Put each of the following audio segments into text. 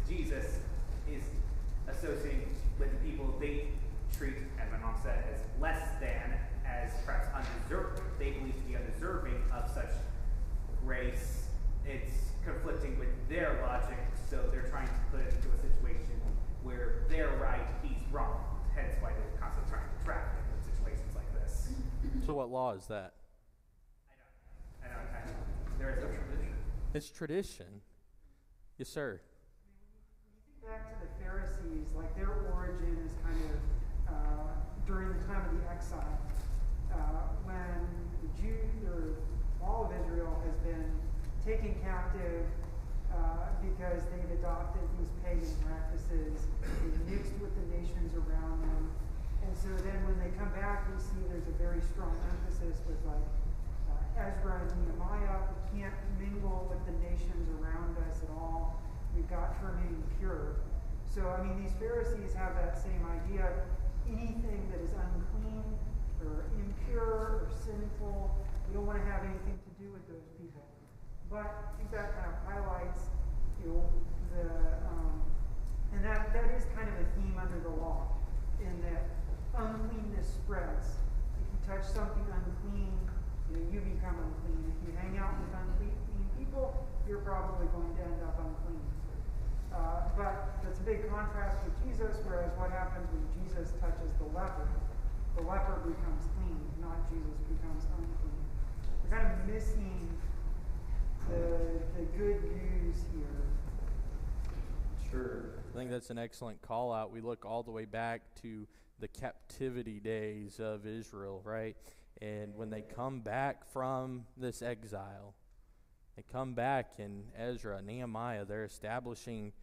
Jesus is associating with the people they treat, as my mom said, as less than, as perhaps undeserving. They believe to be undeserving of such grace. It's conflicting with their logic, so they're trying to put it into a situation where they're right, he's wrong. Hence why they're constantly trying to trap him in situations like this. So what law is that? I don't. There is no tradition. It's tradition. Yes, sir. When you think back to the Pharisees, like their origin is kind of during the time of the exile, when the Jews or all of Israel has been taken captive because they've adopted these pagan practices, they've mixed with the nations around them, and so then when they come back, we see there's a very strong emphasis with like Ezra and Nehemiah. We can't mingle with the nations around us at all. We've got to remain pure. So, I mean, these Pharisees have that same idea. Anything that is unclean or impure or sinful, we don't want to have anything to do with those people. But I think that kind of highlights, and that is kind of a theme under the law, in that uncleanness spreads. If you touch something unclean, you become unclean. If you hang out with unclean people, you're probably going to end up unclean. But that's a big contrast with Jesus, whereas what happens when Jesus touches the leper becomes clean, not Jesus becomes unclean. We're kind of missing the good news here. Sure. I think that's an excellent call out. We look all the way back to the captivity days of Israel, right? And when they come back from this exile, they come back in Ezra, Nehemiah, they're establishing,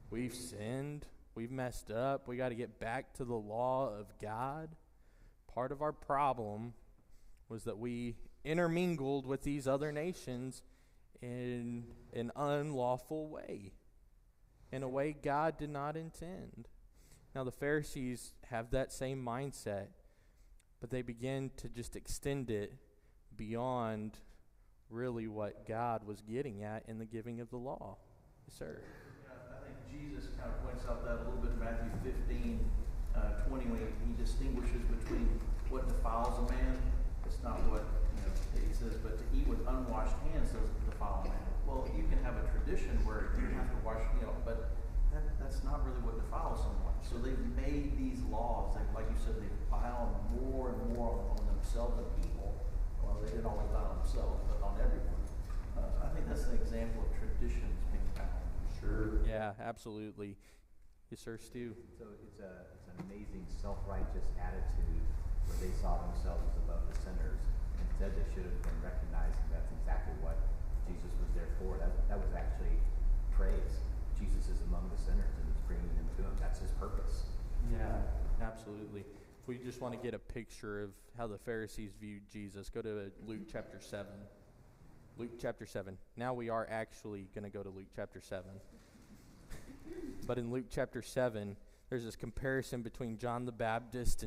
we've sinned, we've messed up, we got to get back to the law of God. Part of our problem was that we intermingled with these other nations in an unlawful way, in a way God did not intend. Now the Pharisees have that same mindset, but they begin to just extend it beyond really what God was getting at in the giving of the law. Yes, sir. I think Jesus kind of points out that a little bit in Matthew 15, 20, when he distinguishes between what defiles a man. It's not what he says, but to eat with unwashed hands doesn't defile a man. Well, you can have a tradition where you have to wash, but that's not really what defiles someone. So they've made these laws, like you said, they pile more and more on themselves and people. Well, they didn't always pile on themselves, but on everyone. I think that's an example of traditions being found. Sure. Yeah, absolutely. Yes, sir, Stu. So it's an amazing self-righteous attitude where they saw themselves as above the sinners. Instead, they should have been recognizing that's exactly what Jesus was there for. That was actually praise. Jesus is among the sinners and he's bringing them to him. That's his purpose. Yeah, absolutely. If we just want to get a picture of how the Pharisees viewed Jesus, go to Luke chapter 7. Luke chapter 7. Now we are actually going to go to Luke chapter 7. But in Luke chapter 7, there's this comparison between John the Baptist and